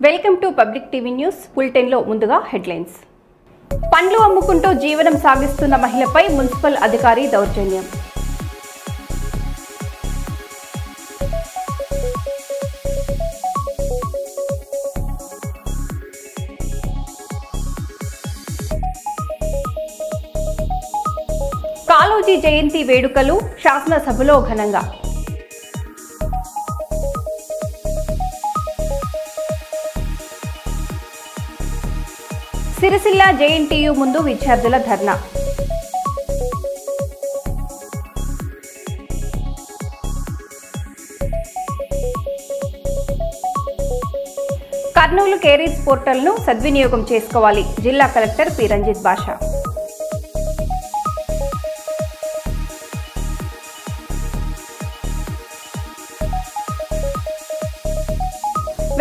Welcome to public TV news. Bulletin లో ముందుగా headlines. పండ్లు అమ్ముకుంటూ జీవనం సాగిస్తున్న మహిళపై మున్సిపల్ అధికారి దౌర్జన్యం. కాళోజీ జయంతి వేడుకలు శాసనసభలో ఘనంగా. సిరిసిల్ల జేఎన్టీయూ ముందు విద్యార్థుల ధర్నా. కర్నూలు కేరీస్ పోర్టల్ను సద్వినియోగం చేసుకోవాలి. జిల్లా కలెక్టర్ పి రంజిత్ బాషా.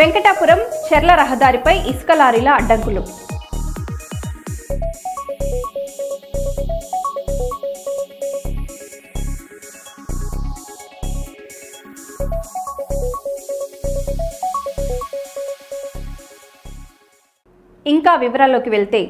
వెంకటాపురం చెర్ల రహదారిపై ఇసుక లారీల అడ్డంకులు. ఇంకా వివరాల్లోకి వెళ్తే,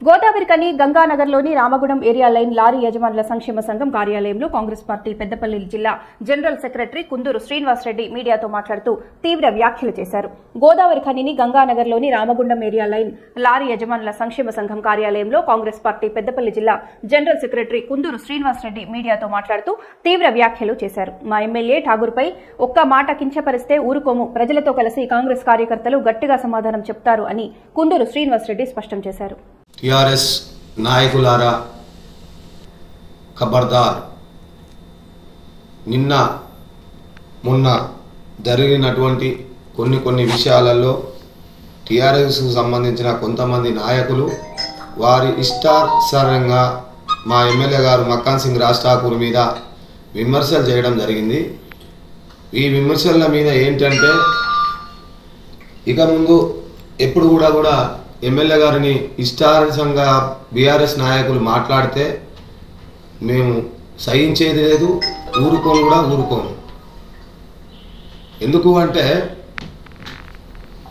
గోదావరికని గంగానగర్లోని రామగుణం ఏరియా లైన్ లారీ యజమానుల సంక్షేమ సంఘం కార్యాలయంలో కాంగ్రెస్ పార్టీ పెద్దపల్లి జిల్లా జనరల్ సెక్రటరీ కుందూరు శ్రీనివాసరెడ్డి మీడియాతో మాట్లాడుతూ తీవ్ర వ్యాఖ్యలు చేశారు. గోదావరికనిని గంగానగర్లోని రామగుండం ఏరియా లైన్ లారీ యజమానుల సంక్షేమ సంఘం కార్యాలయంలో కాంగ్రెస్ పార్టీ పెద్దపల్లి జిల్లా జనరల్ సెక్రటరీ కుందూరు శ్రీనివాసరెడ్డి మీడియాతో మాట్లాడుతూ తీవ్ర వ్యాఖ్యలు చేశారు. మా ఎమ్మెల్యే ఠాగూర్పై ఒక్క మాట కించపరిస్తే ఊరుకోము, ప్రజలతో కలిసి కాంగ్రెస్ కార్యకర్తలు గట్టిగా సమాధానం చెప్తారు అని కుందూరు శ్రీనివాసరెడ్డి స్పష్టం చేశారు. టీఆర్ఎస్ నాయకులారా, ఖబర్దార్. నిన్న మొన్న జరిగినటువంటి కొన్ని విషయాలలో టీఆర్ఎస్కు సంబంధించిన కొంతమంది నాయకులు వారి ఇష్టానుసారంగా మా ఎమ్మెల్యే గారు మక్కాన్ సింగ్ రాజ్ ఠాకూర్ మీద విమర్శలు చేయడం జరిగింది. ఈ విమర్శల మీద ఏంటంటే, ఇక ముందు ఎప్పుడు కూడా ఎమ్మెల్యే గారిని ఇష్టానుసారంగా బీఆర్ఎస్ నాయకులు మాట్లాడితే మేము సహించేది లేదు, ఊరుకోము. ఎందుకు అంటే,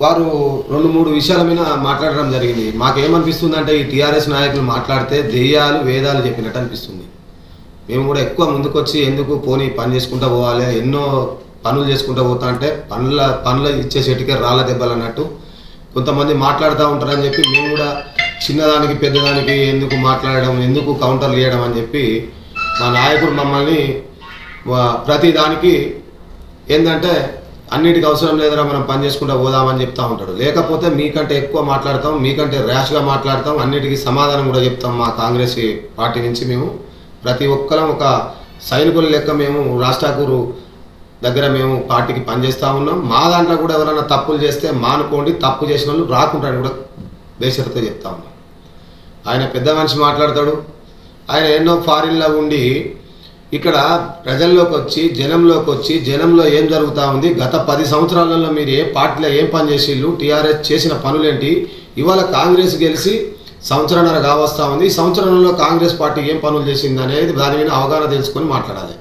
వారు 2-3 విషయాల మీద మాట్లాడడం జరిగింది. మాకేమనిపిస్తుంది అంటే, ఈ టీఆర్ఎస్ నాయకులు మాట్లాడితే దెయ్యాలు వేదాలు చెప్పినట్టు అనిపిస్తుంది. మేము కూడా ఎక్కువ ముందుకొచ్చి ఎందుకు పోనీ పని చేసుకుంటూ పోవాలి, ఎన్నో పనులు చేసుకుంటూ పోతా అంటే పనులు ఇచ్చే చెట్టుకే రాళ్ళ దెబ్బలు అన్నట్టు కొంతమంది మాట్లాడుతూ ఉంటారని చెప్పి మేము కూడా చిన్నదానికి పెద్దదానికి ఎందుకు మాట్లాడడం, ఎందుకు కౌంటర్లు చేయడం అని చెప్పి మా నాయకుడు మమ్మల్ని ప్రతి దానికి ఏంటంటే అన్నిటికీ అవసరం లేదురా మనం పని చేసుకుంటూ పోదామని చెప్తూ ఉంటాడు. లేకపోతే మీకంటే ఎక్కువ మాట్లాడతాం, మీకంటే ర్యాష్గా మాట్లాడతాం, అన్నిటికీ సమాధానం కూడా చెప్తాం. మా కాంగ్రెస్ పార్టీ నుంచి మేము ప్రతి ఒక్కరం ఒక సైనికుల లెక్క మేము రాజ్ ఠాకూర్ దగ్గర మేము పార్టీకి పనిచేస్తూ ఉన్నాం. మా దాంట్లో కూడా ఎవరైనా తప్పులు చేస్తే మానుకోండి, తప్పు చేసిన వాళ్ళు రాకుంటాడు కూడా బేషరతో చెప్తా ఉన్నాం. ఆయన పెద్ద మనిషి మాట్లాడతాడు. ఆయన ఎన్నో ఫారిన్లో ఉండి ఇక్కడ ప్రజల్లోకి వచ్చి జనంలో ఏం జరుగుతూ ఉంది, గత 10 సంవత్సరాలలో మీరు ఏ పార్టీలో ఏం పని చేసిళ్ళు, టీఆర్ఎస్ చేసిన పనులేంటి, ఇవాళ కాంగ్రెస్ గెలిచి సంవత్సరంన్నర కావస్తూ ఉంది, ఈ సంవత్సరంలో కాంగ్రెస్ పార్టీ ఏం పనులు చేసింది అనేది దాని మీద అవగాహన తెలుసుకొని మాట్లాడాలి.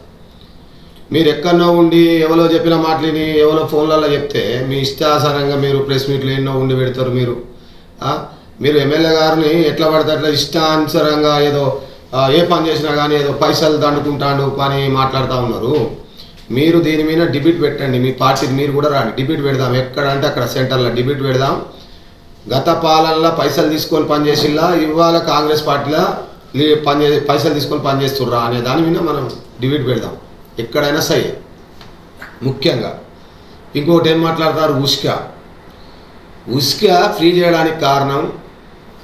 మీరు ఎక్కడో ఉండి ఎవరో చెప్పిన మాటలని ఎవరో ఫోన్లలో చెప్తే మీ ఇష్టానుసారంగా మీరు ప్రెస్ మీట్లు ఎన్నో ఉండి పెడతారు. మీరు ఎమ్మెల్యే గారిని ఎట్లా పడితే అట్లా ఇష్టానుసారంగా ఏదో ఏ పని చేసినా కానీ ఏదో పైసలు దండుకుంటాడు పని మాట్లాడుతూ ఉన్నారు. మీరు దీని మీద డిబేట్ పెట్టండి, మీ పార్టీకి మీరు కూడా రాండి, డిబేట్ పెడదాం. ఎక్కడంటే అక్కడ సెంటర్లో డిబేట్ పెడదాం. గత పాలనలో పైసలు తీసుకొని పనిచేసిల్లా, ఇవాళ కాంగ్రెస్ పార్టీలో పైసలు తీసుకొని పనిచేస్తుర్రా అనే దాని మీద మనం డిబేట్ పెడదాం. ఎక్కడైనా సరే ముఖ్యంగా ఇంకోటి ఏం మాట్లాడతారు, ఉస్కా ఫ్రీ చేయడానికి కారణం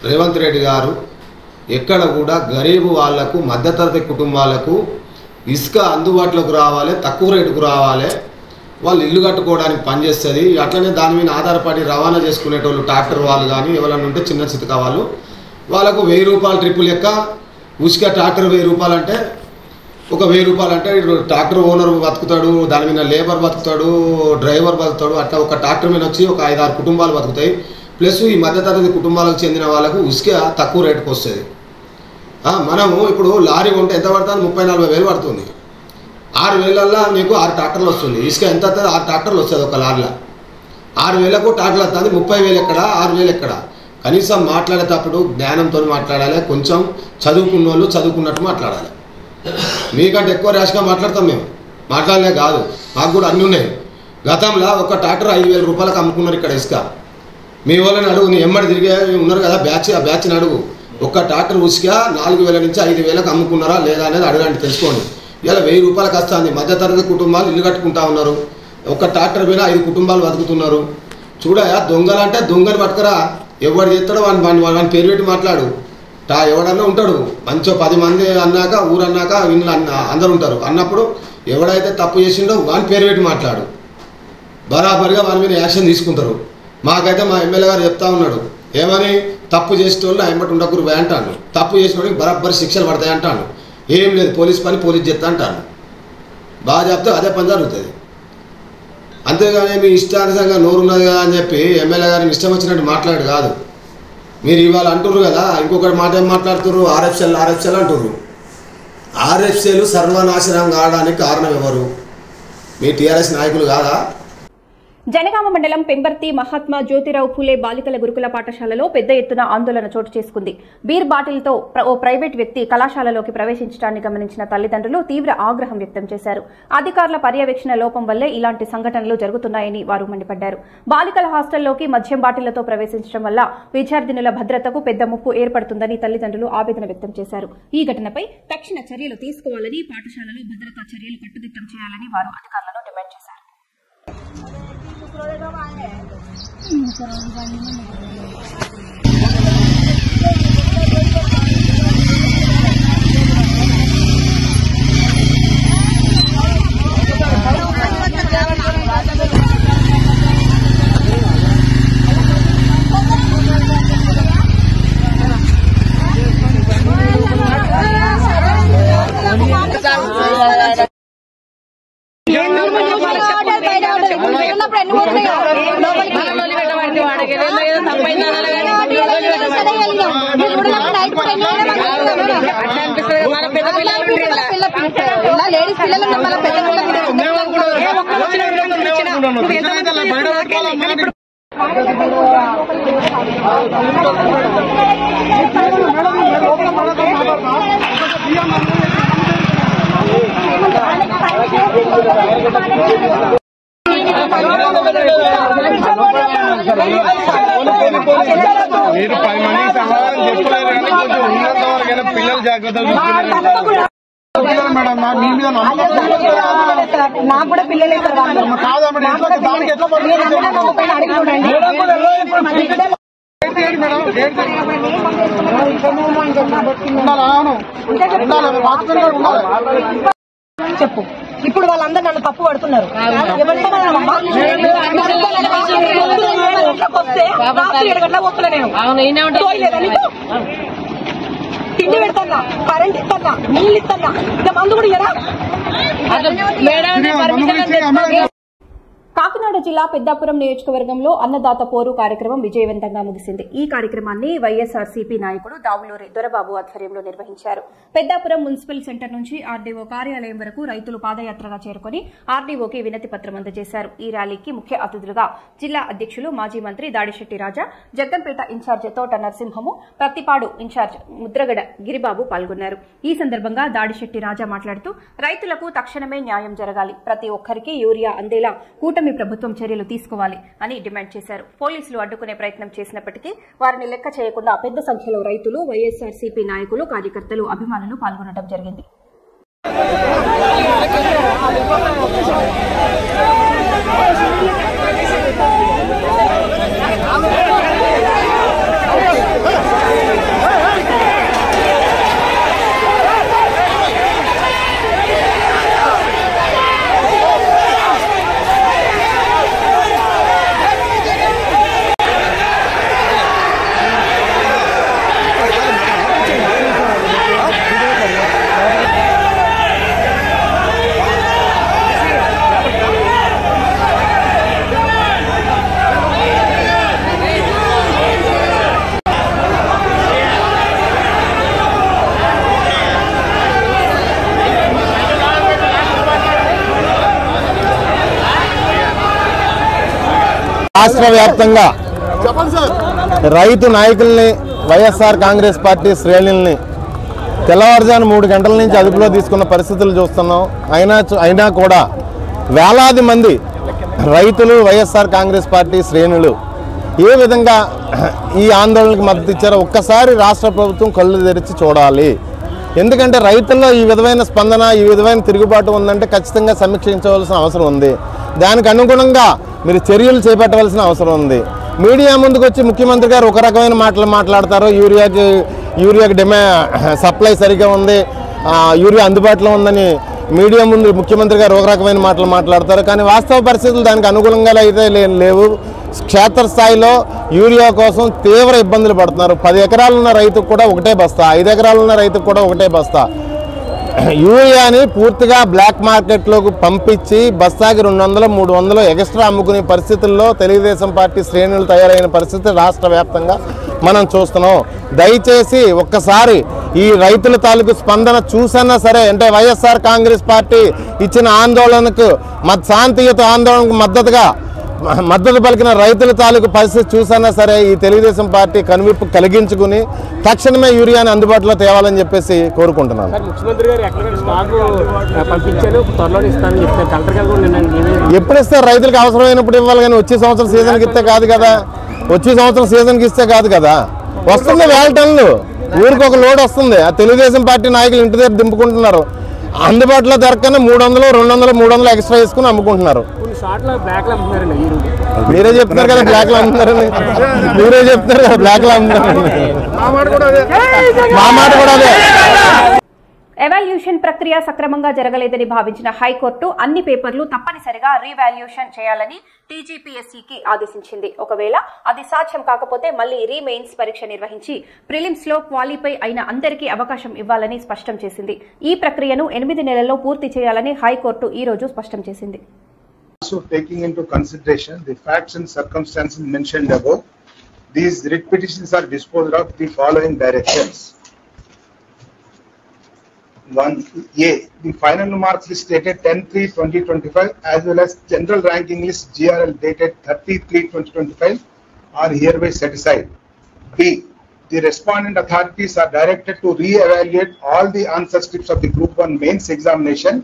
రేవంత్ రెడ్డి గారు ఎక్కడ కూడా గరీబు వాళ్లకు, మధ్యతరగతి కుటుంబాలకు ఇసుక అందుబాటులోకి రావాలి, తక్కువ రేటుకు రావాలి, వాళ్ళు ఇల్లు కట్టుకోవడానికి పనిచేస్తుంది. అట్లనే దాని మీద ఆధారపడి రవాణా చేసుకునేటోళ్ళు ట్రాక్టర్ వాళ్ళు కానీ ఎవరైనా ఉంటే చిన్న చితక వాళ్ళకు 1000 రూపాయల ట్రిప్పు లెక్క ఉస్కా ట్రాక్టర్ 1000 రూపాయలు అంటే ఒక 1000 రూపాయలు అంటే ట్రాక్టర్ ఓనర్ బతుకుతాడు, దాని మీద లేబర్ బతుకుతాడు, డ్రైవర్ బతుకుతాడు. అట్లా ఒక ట్రాక్టర్ మీద వచ్చి ఒక 5-6 కుటుంబాలు బతుకుతాయి. ప్లస్ ఈ మధ్యతరగతి కుటుంబాలకు చెందిన వాళ్ళకు ఉసుక తక్కువ రేటుకు వస్తుంది. మనము ఇప్పుడు లారీ కొంటే ఎంత పడుతుంది, 30-40 వేలు పడుతుంది. 6 వేలల్లో నీకు 6 ట్రాక్టర్లు వస్తుంది. ఇసుక ఎంత వస్తుంది, 6 ట్రాక్టర్లు వస్తుంది ఒక లారీలో. 6,000కు టాటలు వస్తుంది, 30,000 ఎక్కడ, 6,000 ఎక్కడ? కనీసం మాట్లాడేటప్పుడు జ్ఞానంతో మాట్లాడాలి, కొంచెం చదువుకున్న వాళ్ళు చదువుకున్నట్టు మాట్లాడాలి. మీకంటే ఎక్కువ ర్యాష్గా మాట్లాడతాం మేము, మాట్లాడలే కాదు, మాకు కూడా అన్నీ ఉన్నాయి. గతంలో ఒక ట్రాక్టర్ 5,000 రూపాయలకు అమ్ముకున్నారు ఇక్కడ ఇసుక. మీ వాళ్ళని అడుగు, నీ ఎమ్మడి తిరిగే ఉన్నారు కదా ఆ బ్యాచ్ని అడుగు. ఒక్క ట్రాక్టర్ ఉసుక 4,000 నుంచి 5,000కు అమ్ముకున్నారా లేదా అనేది అడగండి, తెలుసుకోండి. ఇలా 1,000 రూపాయలకు వస్తుంది. మధ్యతరగతి కుటుంబాలు ఇల్లు కట్టుకుంటా ఉన్నారు. ఒక్క ట్రాక్టర్ పైన 5 కుటుంబాలు బతుకుతున్నారు. చూడయా, దొంగలంటే దొంగని పట్టుకురా, ఎవడు చేస్తాడో వాని పేరు పెట్టి మాట్లాడు. ఎవడన్నా ఉంటాడు, మంచిగా 10 మంది అన్నాక ఊరు అన్నాక ఇంట్లో అందరు ఉంటారు. అన్నప్పుడు ఎవడైతే తప్పు చేసిండో వాని పేరు పెట్టి మాట్లాడు. బరాబరిగా వాని మీద యాక్షన్ తీసుకుంటారు. మాకైతే మా ఎమ్మెల్యే గారు చెప్తా ఉన్నాడు, ఏమని, తప్పు చేసిన వాళ్ళు ఎంబటి ఉండకూరు అంటాను, తప్పు చేసిన వాళ్ళకి బరాబరి శిక్షలు పడతాయి అంటాను. ఏం లేదు, పోలీస్ పని పోలీస్ చేస్తా అంటాను. బాగా చెప్తే అదే పని జరుగుతుంది. అంతేగాని మీ ఇష్టానుసంగా నోరున్నది కదా అని చెప్పి ఎమ్మెల్యే గారిని ఇష్టం వచ్చినట్టు మాట్లాడు కాదు. మీరు ఇవాళ అంటుర్రు కదా, ఇంకొకటి మాట ఏం మాట్లాడుతుర్రు, ఆర్ఎఫ్సీలు అంటుర్రు. ఆర్ఎఫ్సీలు సర్వనాశనం కావడానికి కారణం ఎవరు? మీ టీఆర్ఎస్ నాయకులు కాదా? జనగామ మండలం పెంబర్తి మహాత్మా జ్యోతిరావు ఫూలే బాలికల గురుకుల పాఠశాలలో పెద్ద ఎత్తున ఆందోళన చోటు చేసుకుంది. బీర్ బాటిల్తో ఓ ప్రైవేట్ వ్యక్తి కళాశాలలోకి ప్రవేశించడాన్ని గమనించిన తల్లిదండ్రులు తీవ్ర ఆగ్రహం వ్యక్తం చేశారు. అధికారుల పర్యవేక్షణ లోపం వల్లే ఇలాంటి సంఘటనలు జరుగుతున్నాయని వారు మండిపడ్డారు. బాలికల హాస్టల్లోకి మద్యం బాటిళ్లతో ప్రవేశించడం వల్ల విద్యార్థినుల భద్రతకు పెద్ద ముప్పు ఏర్పడుతుందని తల్లిదండ్రులు ఆవేదన వ్యక్తం చేశారు. ఈ ఘటనపై తక్షణ చర్యలు తీసుకోవాలని, పాఠశాలలో భద్రతా చర్యలు కట్టుదిట్టం చేయాలని వారు అధికారులను డిమాండ్ చేశారు. మీరు 10 మందికి సమాధానం చెప్పలేరు కానీ కొంచెం ఉన్నంత వరకైనా పిల్లలు జాగ్రత్తలు మేడం. మీ మీద నాకు కూడా పిల్లలే దానికి ఎట్లా చెప్పు. ఇప్పుడు వాళ్ళందరూ నన్ను తప్పు పడుతున్నారు. తిండి పెడతా, కరెంట్ ఇస్తా, నీళ్ళు ఇస్తా, ఇంకా మందు కూడా ఇయ్యరా? కాకినాడ జిల్లా పెద్దాపురం నియోజకవర్గంలో అన్నదాత పోరు కార్యక్రమం విజయవంతంగా ముగిసింది. ఈ కార్యక్రమాన్ని వైఎస్ఆర్సీపీ నాయకుడు దావులూరి దొరబాబు ఆధ్వర్యంలో నిర్వహించారు. పెద్దాపురం మున్సిపల్ సెంటర్ నుంచి ఆర్డీఓ కార్యాలయం వరకు రైతులు పాదయాత్రగా చేరుకుని ఆర్డీఓకి వినతి పత్రం అందజేశారు. ఈ ర్యాలీకి ముఖ్య అతిథులుగా జిల్లా అధ్యక్షులు మాజీ మంత్రి దాడిశెట్టి రాజా, జగ్గంపేట ఇన్ఛార్జ్ తోట నరసింహము, ప్రత్తిపాడు ఇన్ఛార్జ్ ముద్రగడ గిరిబాబు పాల్గొన్నారు. ఈ సందర్భంగా దాడిశెట్టి రాజా మాట్లాడుతూ రైతులకు తక్షణమే న్యాయం జరగాలి, ప్రతి ఒక్కరికి యూరియా అందేలా కూటమి ప్రభుత్వం చర్యలు తీసుకోవాలి అని డిమాండ్ చేశారు. పోలీసులు అడ్డుకునే ప్రయత్నం చేసినప్పటికీ వారిని లెక్క చేయకుండా పెద్ద సంఖ్యలో రైతులు, వైఎస్ఆర్సీపీ నాయకులు, కార్యకర్తలు, అభిమానులు పాల్గొనడం జరిగింది. రాష్ట్ర వ్యాప్తంగా రైతు నాయకుల్ని వైఎస్ఆర్ కాంగ్రెస్ పార్టీ శ్రేణుల్ని తెల్లవారుజాము 3 గంటల నుంచి అదుపులో తీసుకున్న పరిస్థితులు చూస్తున్నాం. అయినా కూడా వేలాది మంది రైతులు వైఎస్ఆర్ కాంగ్రెస్ పార్టీ శ్రేణులు ఏ విధంగా ఈ ఆందోళనకు మద్దతు ఇచ్చారో ఒక్కసారి రాష్ట్ర ప్రభుత్వం కళ్ళు తెరిచి చూడాలి. ఎందుకంటే రైతుల్లో ఈ విధమైన స్పందన, ఈ విధమైన తిరుగుబాటు ఉందంటే ఖచ్చితంగా సమీక్షించవలసిన అవసరం ఉంది. దానికి అనుగుణంగా మీరు చర్యలు చేపట్టవలసిన అవసరం ఉంది. మీడియా ముందుకు వచ్చి ముఖ్యమంత్రి గారు ఒక రకమైన మాటలు మాట్లాడతారు. యూరియాకి సప్లై సరిగా ఉంది, యూరియా అందుబాటులో ఉందని మీడియా ముందు ముఖ్యమంత్రి గారు ఒక రకమైన మాటలు మాట్లాడతారు. కానీ వాస్తవ పరిస్థితులు దానికి అనుగుణంగా అయితే లేవు. క్షేత్రస్థాయిలో యూరియా కోసం తీవ్ర ఇబ్బందులు పడుతున్నారు. 10 ఎకరాలున్న రైతుకు కూడా ఒకటే బస్తా, 5 ఎకరాలున్న రైతుకు కూడా ఒకటే బస్తా. యూరియాని పూర్తిగా బ్లాక్ మార్కెట్లోకి పంపించి బస్తాకి 200-300 ఎక్స్ట్రా అమ్ముకునే పరిస్థితుల్లో తెలుగుదేశం పార్టీ శ్రేణులు తయారైన పరిస్థితి రాష్ట్ర వ్యాప్తంగా మనం చూస్తున్నాం. దయచేసి ఒక్కసారి ఈ రైతుల తాలూకు స్పందన చూసన్నా సరే, అంటే వైఎస్ఆర్ కాంగ్రెస్ పార్టీ ఇచ్చిన ఆందోళనకు శాంతియుత ఆందోళనకు మద్దతు పలికిన రైతుల తాలూకు పరిస్థితి చూసన్నా సరే ఈ తెలుగుదేశం పార్టీ కనువిప్పు కలిగించుకుని తక్షణమే యూరియాని అందుబాటులో తేవాలని చెప్పేసి కోరుకుంటున్నాను. ఎప్పుడు ఇస్తారు? రైతులకు అవసరమైనప్పుడు ఇవ్వాలి, కానీ వచ్చే సంవత్సరం సీజన్కి ఇస్తే కాదు కదా. వచ్చే సంవత్సరం సీజన్కి ఇస్తే కాదు కదా. వస్తుంది 1000 టన్నులు, ఊరికి ఒక లోడ్ వస్తుంది. ఆ తెలుగుదేశం పార్టీ నాయకులు ఇంటి దగ్గర దింపుకుంటున్నారు. అందుబాటులో దొరకని 300, 200, 300 ఎక్స్ట్రా వేసుకుని అమ్ముకుంటున్నారు. మీరే చెప్తున్నారు కదా బ్లాక్ లో అమ్ముతున్నారని. మీరే చెప్తున్నారు కదా బ్లాక్ లో అమ్ముతున్నారని. మా మాట కూడా అదే. ఎవాల్యూషన్ ప్రక్రియ సక్రమంగా జరగలేదని భావించిన హైకోర్టు అన్ని పేపర్లు తప్పనిసరిగా రీవాల్యూషన్ చేయాలని టీజీపీఎస్సీకి ఆదేశించింది. ఒకవేళ అది సాధ్యం కాకపోతే మళ్లీ రీమెయిన్స్ పరీక్ష నిర్వహించి ప్రిలిమ్స్ లో క్వాలిఫై అయిన అందరికీ అవకాశం ఇవ్వాలని స్పష్టం చేసింది. ఈ ప్రక్రియను 8 నెలల్లో పూర్తి చేయాలని హైకోర్టు ఈ రోజు స్పష్టం చేసింది. Also taking into consideration the facts and circumstances mentioned above, these writ petitions are disposed of the following directions. 1A. The final marks list dated 10/3/2025 as well as general ranking list GRL dated 30/3/2025 are hereby set aside. B. The respondent authorities are directed to re-evaluate all the answer scripts of the Group 1 mains examination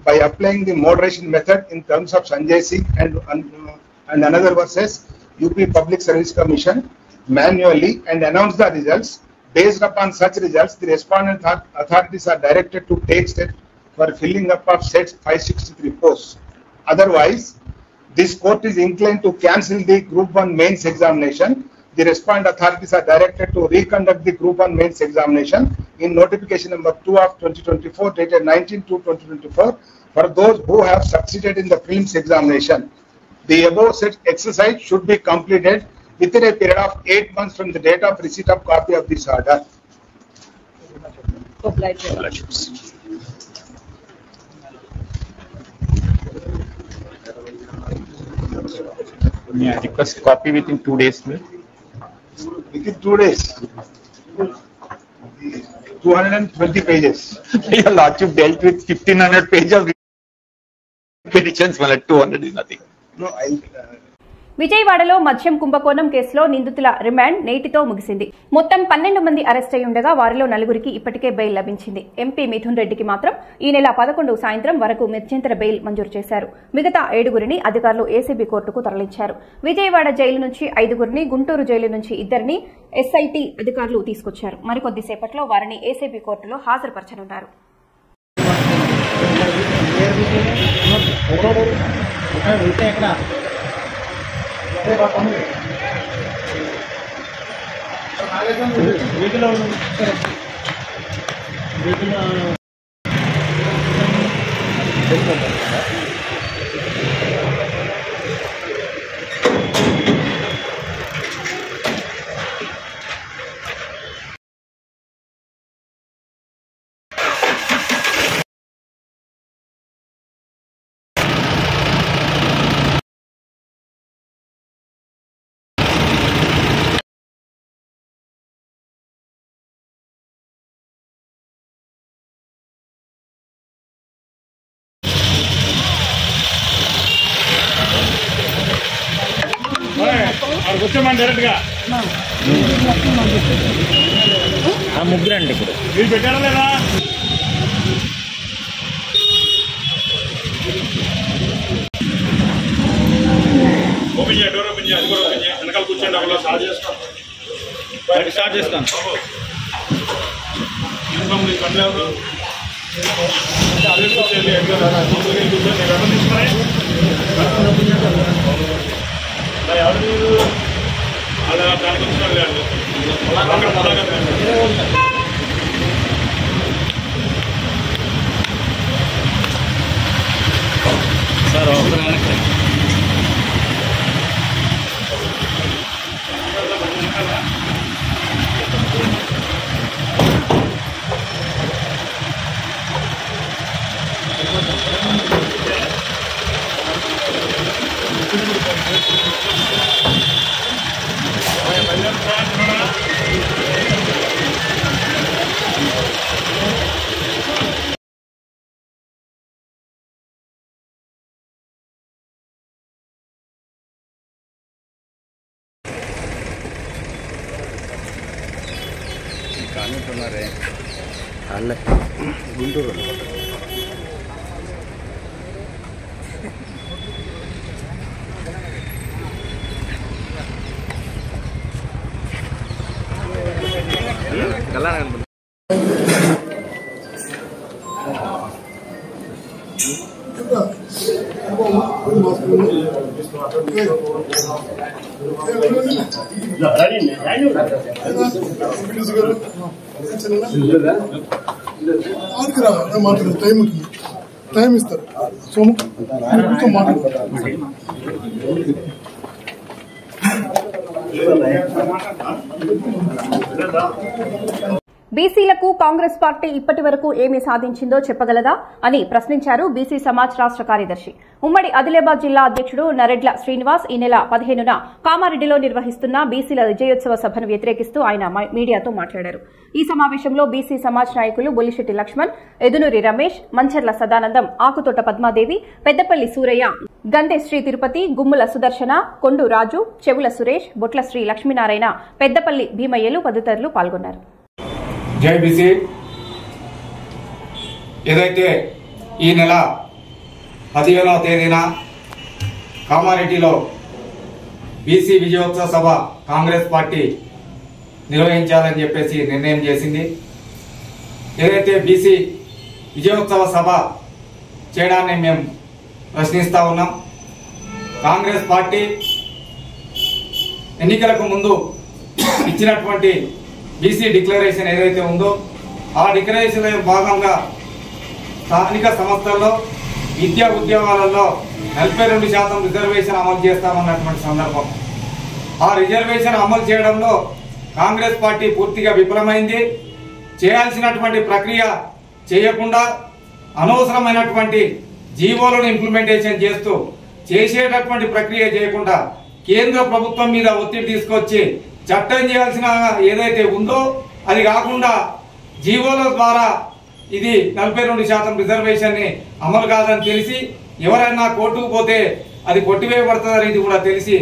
by applying the moderation method in terms of Sanjay Singh and another versus UP Public Service Commission manually and announce the results. Based upon such results, the respondent authorities are directed to take steps for filling up of said 563 posts. Otherwise, this court is inclined to cancel the Group 1 mains examination. The respondent authorities are directed to reconduct the Group 1 mains examination in notification number 2 of 2024 dated 19/2/2024 for those who have succeeded in the prelims examination. The above said exercise should be completed within a period of 8 months from the date of receipt of copy of this order. Yeah, request copy within 2 days. Within 2 days. 220 pages. Your Lordship dealt with 1500 pages of petitions, well, 200 is nothing. No, విజయవాడలో మద్యం కుంభకోణం కేసులో నిందితుల remand నేటితో ముగిసింది. మొత్తం 12 మంది arrest అయి ఉండగా వారిలో 4గురికి ఇప్పటికే బెయిల్ లభించింది. ఎంపీ మిథున్ రెడ్డికి మాత్రం ఈ నెల 11 సాయంత్రం వరకు మధ్యంతర బెయిల్ మంజూరు చేశారు. మిగతా 7గురిని అధికారులు ఏసీబీ కోర్టుకు తరలించారు. విజయవాడ జైలు నుంచి 5గురిని, గుంటూరు జైలు నుంచి 2ని ఎస్ఐటీ అధికారులు తీసుకొచ్చారు. మరికొద్దిసేపట్లో వారిని ఏసీబీ కోర్టులో హాజరుపరచనున్నారు. వచ్చామండి డైరెక్ట్ గా ముగ్గురండి ఇప్పుడు మీరు పెట్టారా లేదా ఓపెన్ చేయ డోర్ ఓపెన్ చేయ అది కూడా ఓపెన్ చేయ వెనకాల కూర్చోండి అక్కడ స్టార్ట్ చేస్తాను పనులు ఎవరు అదే కూర్చోండి కూర్చోండి ఎవరు తీసుకున్నాయి ఎవరు మీరు అలా దానికి వచ్చిన లేదు సార్ కానుకున్నారే అల్లే గుంటూరు మాట్లాడదు టైం ఉంటుంది టైం ఇస్తారు సోము మాట్లాడతారు బీసీలకు కాంగ్రెస్ పార్టీ ఇప్పటి వరకు ఏమి సాధించిందో చెప్పగలదా అని ప్రశ్నించారు బీసీ సమాజ్ రాష్ట్ర కార్యదర్శి ఉమ్మడి ఆదిలాబాద్ జిల్లా అధ్యక్షుడు నరెడ్ల శ్రీనివాస్. ఈ నెల 15న కామారెడ్డిలో నిర్వహిస్తున్న బీసీల విజయోత్సవ సభను వ్యతిరేకిస్తూ ఆయన మీడియాతో మాట్లాడారు. ఈ సమావేశంలో బీసీ సమాజ్ నాయకులు బొల్లిశెట్టి లక్ష్మణ్, ఎదునూరి రమేష్, మంచర్ల సదానందం, ఆకుతోట పద్మాదేవి, పెద్దపల్లి సూరయ్య, గంధే శ్రీ తిరుపతి, గుమ్ముల సుదర్శన, కొండు రాజు, చెవుల సురేష్, బొట్ల శ్రీ లక్ష్మీనారాయణ, పెద్దపల్లి భీమయ్యలు తదితరులు పాల్గొన్నారు. జై బీసీ. ఏదైతే ఈ నెల 15వ తేదీన కామారెడ్డిలో బీసీ విజయోత్సవ సభ కాంగ్రెస్ పార్టీ నిర్వహించాలని చెప్పేసి నిర్ణయం చేసింది. ఏదైతే బీసీ విజయోత్సవ సభ చేయడాన్ని మేము ప్రశ్నిస్తా ఉన్నాం. కాంగ్రెస్ పార్టీ ఎన్నికలకు ముందు ఇచ్చినటువంటి బీసీ డిక్లరేషన్ ఏదైతే ఉందో ఆ డిక్లరేషన్ భాగంగా స్థానిక సంస్థల్లో విద్యా ఉద్యోగాలలో 42% రిజర్వేషన్ అమలు చేస్తామన్నటువంటి సందర్భం. ఆ రిజర్వేషన్ అమలు చేయడంలో కాంగ్రెస్ పార్టీ పూర్తిగా విఫలమైంది. చేయాల్సినటువంటి ప్రక్రియ చేయకుండా అనవసరమైనటువంటి జీవోలను ఇంప్లిమెంటేషన్ చేస్తూ చేసేటటువంటి ప్రక్రియ చేయకుండా కేంద్ర ప్రభుత్వం మీద ఒత్తిడి తీసుకొచ్చి చట్టం చేయాల్సిన ఏదైతే ఉందో అది కాకుండా జీవోల ద్వారా ఇది 42% రిజర్వేషన్ ని అమలు కాదని తెలిసి ఎవరైనా కోర్టుకు పోతే అది కొట్టివేయబడుతుందని ఇది కూడా తెలిసి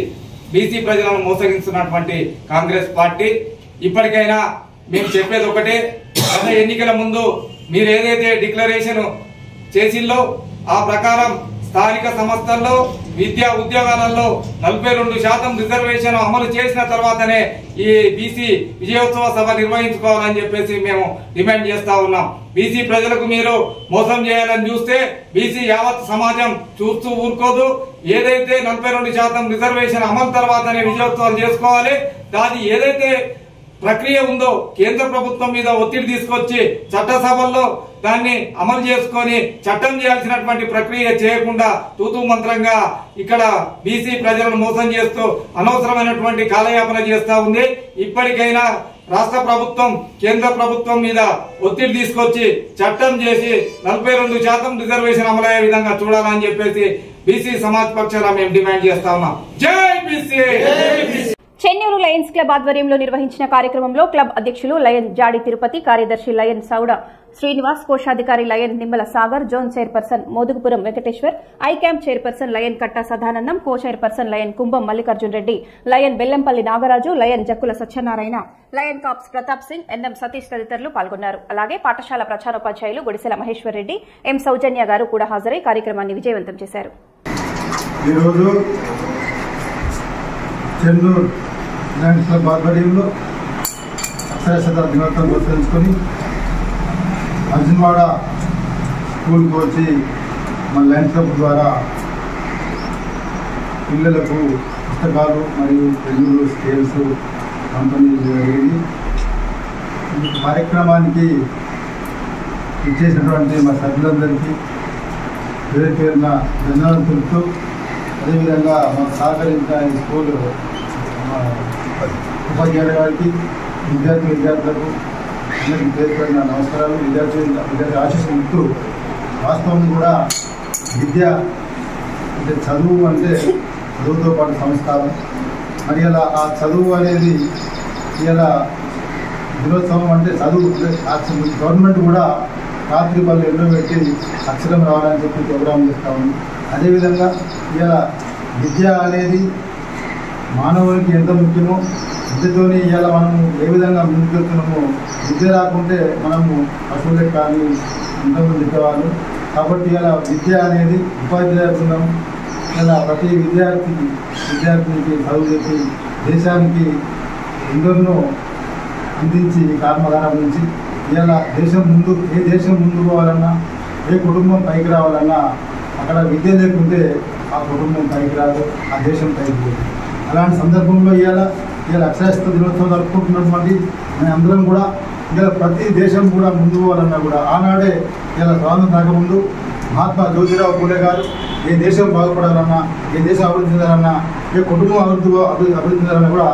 బీసీ ప్రజలను మోసగిస్తున్నటువంటి కాంగ్రెస్ పార్టీ ఇప్పటికైనా మేము చెప్పేది ఒకటే, గత ఎన్నికల ముందు మీరు ఏదైతే డిక్లరేషన్ చేసిందో ఆ ప్రకారం స్థానిక సంస్థల్లో విద్యా ఉద్యోగాలలో 42% రిజర్వేషన్ అమలు చేసిన తర్వాతనే ఈ బీసీ విజయోత్సవ సభ నిర్వహించుకోవాలని చెప్పేసి మేము డిమాండ్ చేస్తా ఉన్నాం. బీసీ ప్రజలకు మీరు మోసం చేయాలని చూస్తే బీసీ యావత్ సమాజం చూస్తూ ఊరుకోదు. ఏదైతే 42% రిజర్వేషన్ అమలు తర్వాతనే విజయోత్సవాలు చేసుకోవాలి. దాని ఏదైతే ప్రక్రియ ఉందో కేంద్ర ప్రభుత్వం మీద ఒత్తిడి తీసుకొచ్చి చట్టసభల్లో దాన్ని అమలు చేసుకొని చట్టం చేయాల్సినటువంటి ప్రక్రియ చేయకుండా తూతూ మంత్రంగా ఇక్కడ బీసీ ప్రజలను మోసం చేస్తూ అనవసరమైనటువంటి కాలయాపన చేస్తా ఉంది. ఇప్పటికైనా రాష్ట్ర ప్రభుత్వం కేంద్ర ప్రభుత్వం మీద ఒత్తిడి తీసుకొచ్చి చట్టం చేసి 42% రిజర్వేషన్ అమలయ్యే విధంగా చూడాలని చెప్పేసి బీసీ సమాజ్ పక్షాన మేము డిమాండ్ చేస్తా ఉన్నాం. జై బీసీ. చెన్నూరు లయన్స్ క్లబ్ ఆధ్వర్యంలో నిర్వహించిన కార్యక్రమంలో క్లబ్ అధ్యక్షులు లయన్ జాడి తిరుపతి, కార్యదర్శి లయన్ సౌడ శ్రీనివాస్, కోశాధికారి lion Nimmala Sagar, zone chairperson Modugupuram Venkateshwar, eye camp chairperson lion Katta Sadanandam, co chairperson lion Kumbham Mallikarjun Reddy, lion Bellampalli Nagaraju, lion Jakkula Satyanarayana, lion Kaps Pratap Singh, NM Satish తదితరులు పాల్గొన్నారు. అలాగే పాఠశాల ప్రధానోపాధ్యాయులు గుడిసెల మహేశ్వర్ రెడ్డి, ఎం సౌజన్య గారు కూడా హాజరై కార్యక్రమాన్ని విజయవంతం చేశారు. ఈరోజు చెన్నూరు లయన్స్ క్లబ్ ఆధ్వర్యంలో అక్షరాస్యత దినోత్సవం పురస్కరించుకొని అర్జున్వాడ స్కూల్కి వచ్చి మన లయన్స్ క్లబ్ ద్వారా పిల్లలకు పుస్తకాలు మరియు పెన్నులు, స్కేల్స్ పంపిణీ జరిగింది. ఈ కార్యక్రమానికి ఇచ్చేసినటువంటి మా సభ్యులందరికీ పేరు పేరున ధన్యవాదాలు తెలుపుతూ, అదేవిధంగా మాకు సహకరించిన ఈ స్కూల్ ఉపాధ్యాయుల గారికి, విద్యార్థులకు అందరికీ పేరు పేరున నమస్కారాలు. విద్యార్థి ఆశీస్సులు ఇస్తూ, వాస్తవం కూడా విద్య అంటే చదువు అంటే చదువుతో పాటు సంస్కారం. మరి ఇలా ఆ చదువు అనేది ఇలా దినోత్సవం అంటే చదువు గవర్నమెంట్ కూడా రాత్రి పళ్ళు ఎన్నో పెట్టి అక్షరం రావాలని చెప్పి ప్రోగ్రాం చేస్తూ ఉంది. అదేవిధంగా ఇలా విద్య అనేది మానవునికి ఎంత ముఖ్యమో, విద్యతోనే ఇవాళ మనము ఏ విధంగా ముందుకెళ్తున్నామో, విద్య రాకుంటే మనము పశువులే కానీ ఇంతకుముందు చెప్పేవాళ్ళు. కాబట్టి ఇలా విద్య అనేది ఉపాధ్యాయ బృందం ఇలా ప్రతి విద్యార్థినికి చదువు చెప్పి దేశానికి ఎందరినో అందించి కర్మగారం నుంచి ఇలా దేశం ముందు ఏ దేశం ముందు పోవాలన్నా, ఏ కుటుంబం పైకి రావాలన్నా అక్కడ విద్య లేకుంటే ఆ కుటుంబం పైకి రాదు, ఆ దేశం పైకి పోదు. అలాంటి సందర్భంలో ఇలా అక్షరాస్యత దినోత్సవం జరుపుకుంటున్నటువంటి మేమందరం కూడా ఇలా ప్రతి దేశం కూడా ముందు పోవాలన్నా కూడా ఆనాడే ఇలా స్వాతంత్రం రాకముందు మహాత్మా జ్యోతిరావు పూలే గారు ఏ దేశం బాగుపడాలన్నా, ఏ దేశం అభివృద్ధి చెందాలన్నా, ఏ కుటుంబం అభివృద్ధి చెందాలన్నా కూడా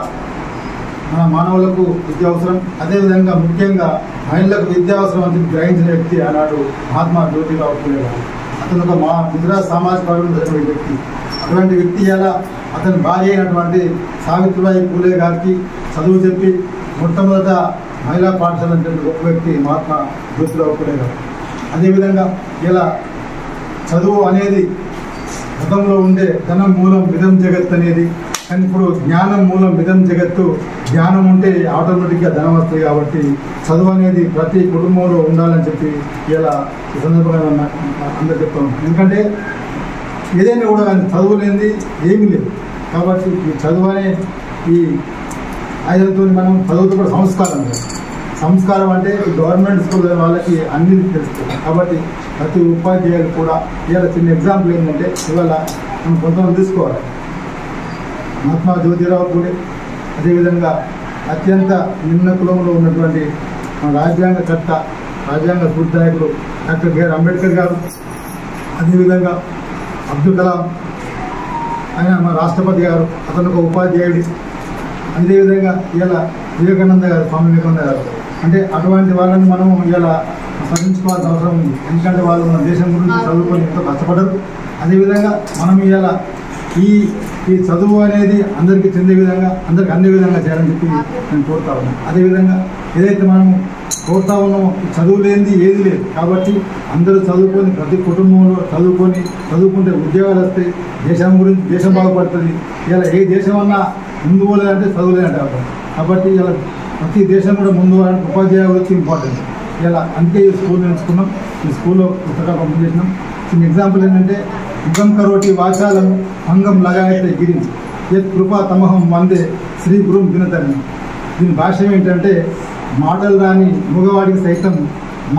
మన మానవులకు విద్య అవసరం. అదేవిధంగా ముఖ్యంగా మహిళలకు విద్య అవసరం అని గ్రహించిన వ్యక్తి ఆనాడు మహాత్మా జ్యోతిరావు పూలే గారు. అతను ఒక గుజరాత్ సామాజిక వర్గం జరిగిన వ్యక్తి. అటువంటి వ్యక్తి ఇలా అతని భార్య అయినటువంటి సావిత్రిబాయి పూలే గారికి చదువు చెప్పి మొట్టమొదట మహిళా పాఠశాల గొప్ప వ్యక్తి మహాత్మా జ్యోతిరావు పూలే గారు. అదేవిధంగా ఇలా చదువు అనేది గతంలో ఉండే ధనం మూలం విధం జగత్ అనేది, కానీ ఇప్పుడు జ్ఞానం మూలం విధం జగత్తు. జ్ఞానం ఉంటే ఆటోమేటిక్గా ధనం వస్తాయి. కాబట్టి చదువు అనేది ప్రతి కుటుంబంలో ఉండాలని చెప్పి ఇలా ఈ సందర్భంగా అందరూ చెప్తాం. ఎందుకంటే ఏదైనా కూడా కానీ చదువు లేనిది ఏమీ లేదు. కాబట్టి ఈ చదువు అనే ఈ ఆయుధంతో మనం చదువుతో కూడా సంస్కారం అంటే గవర్నమెంట్ స్కూల్ వాళ్ళకి అన్ని తెలుస్తుంది. కాబట్టి ప్రతి ఉపాధ్యాయులు కూడా ఇవాళ చిన్న ఎగ్జాంపుల్ ఏంటంటే ఇవాళ మనం కొంతమంది తీసుకోవాలి. మహాత్మా జ్యోతిరావు పూలే, అదేవిధంగా అత్యంత నిమ్న కులంలో ఉన్నటువంటి మన రాజ్యాంగ స్ఫూర్తిదాయకుడు డాక్టర్ బిఆర్ అంబేద్కర్ గారు, అదేవిధంగా అబ్దుల్ కలాం ఆయన మన రాష్ట్రపతి గారు, అతను ఒక ఉపాధ్యాయుడు. అదేవిధంగా ఇలా వివేకానంద గారు, స్వామి వివేకానంద గారు. అంటే అటువంటి వాళ్ళని మనం ఇలా స్మరించుకోవాల్సిన అవసరం ఉంది. ఎందుకంటే వాళ్ళు మన దేశం గురించి చదువుకొని ఎంతో కష్టపడరు. అదేవిధంగా మనం ఇలా ఈ చదువు అనేది అందరికీ చెందే విధంగా, అందరికి అందే విధంగా చేయాలని చెప్పి నేను కోరుతా ఉన్నాను. అదేవిధంగా ఏదైతే మనం కోరుతా ఉన్నామో చదువు లేనిది ఏది లేదు. కాబట్టి అందరూ చదువుకొని ప్రతి కుటుంబంలో చదువుకుంటే ఉద్యోగాలు వస్తాయి, దేశం బాగుపడుతుంది. ఇలా ఏ దేశం అన్నా ముందు పోలేదంటే చదువు లేదంటే. కాబట్టి ఇలా ప్రతి దేశం కూడా ముందు పోవాలంటే ఉపాధ్యాయ వృత్తి ఇంపార్టెంట్. ఇలా అందుకే ఈ స్కూల్ నేర్చుకున్నాం. ఈ స్కూల్లో పుస్తకాలు పంపిణీ చేసినాం. చిన్న ఎగ్జాంపుల్ ఏంటంటే ముఖం కరోటి వాచాలం అంగం లగాయతే గిరి యత్ కృపా తమహం వందే శ్రీ గురుం దినతని. దీని భాష ఏంటంటే మాటలు రాని మగవాడికి సైతం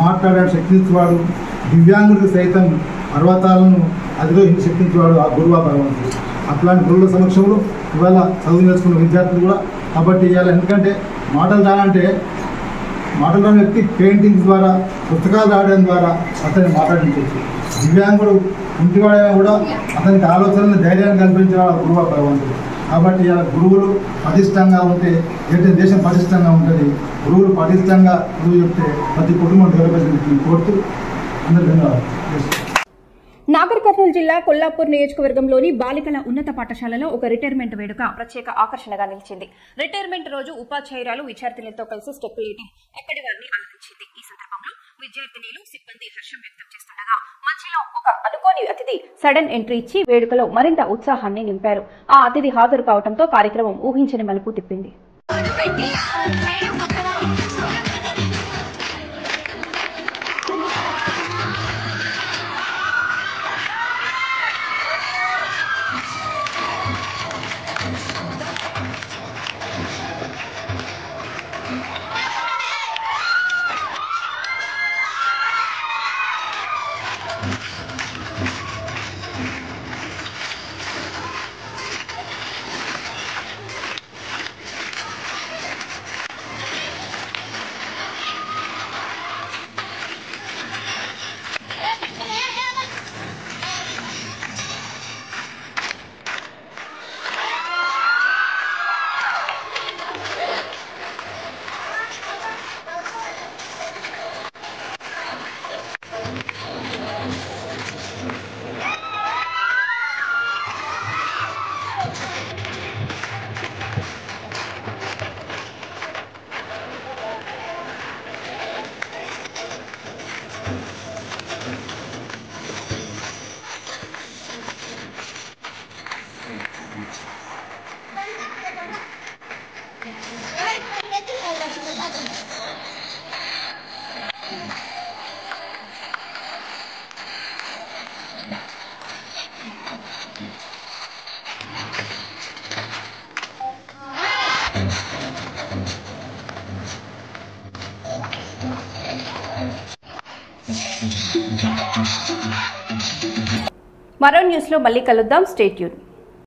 మాట్లాడే శక్తించేవాడు, దివ్యాంగుడికి సైతం పర్వతాలను అధిరోహించి శక్తించేవాడు ఆ గురువా భగవంతుడు. అట్లాంటి గురువుల సమక్షంలో ఇవాళ చదువు నేర్చుకున్న విద్యార్థులు కూడా. కాబట్టి ఇవాళ ఎందుకంటే మాటలు రాని వ్యక్తి పెయింటింగ్స్ ద్వారా, పుస్తకాలు రాయడం ద్వారా అతన్ని మాట్లాడించవచ్చు. దివ్యాంగుడు ఇంటివాడైనా కూడా అతనికి ఆలోచనలు, ధైర్యాన్ని కల్పించేవాడు గురువా భగవంతుడు. కాబట్టి ఇలా గురువులు పటిష్టంగా ఉంటే దేశం పటిష్టంగా ఉంటుంది. గురువులు పటిష్టంగా చెప్తే ప్రతి కుటుంబం డెవలప్ అవుతుంది కోరుతూ అందరూ ధన్యవాదాలు. నాగర్ కర్నూలు జిల్లా కొల్లాపూర్ నియోజకవర్గంలోని బాలికల ఉన్నత పాఠశాలలో ఒక రిటైర్మెంట్ వేడుక ప్రత్యేక ఆకర్షణగా నిలిచింది. రిటైర్మెంట్ రోజు ఉపాధ్యాయురాలు విద్యార్థినులతో కలిసి స్టెప్ వేయడం ఎక్కడి వారిని అలరించింది. ఈ సందర్భంలో విద్యార్థినులు సిబ్బంది హర్షం వ్యక్తం చేస్తుండగా మధ్యలో ఒక అనుకోని అతిథి సడన్ ఎంట్రీ ఇచ్చి వేడుకలో మరింత ఉత్సాహాన్ని నింపారు. ఆ అతిథి హాజరు కావడంతో కార్యక్రమం ఊహించని మలుపు తిప్పింది. మరో న్యూస్ లో మళ్ళీ కలుద్దాం. Stay tune.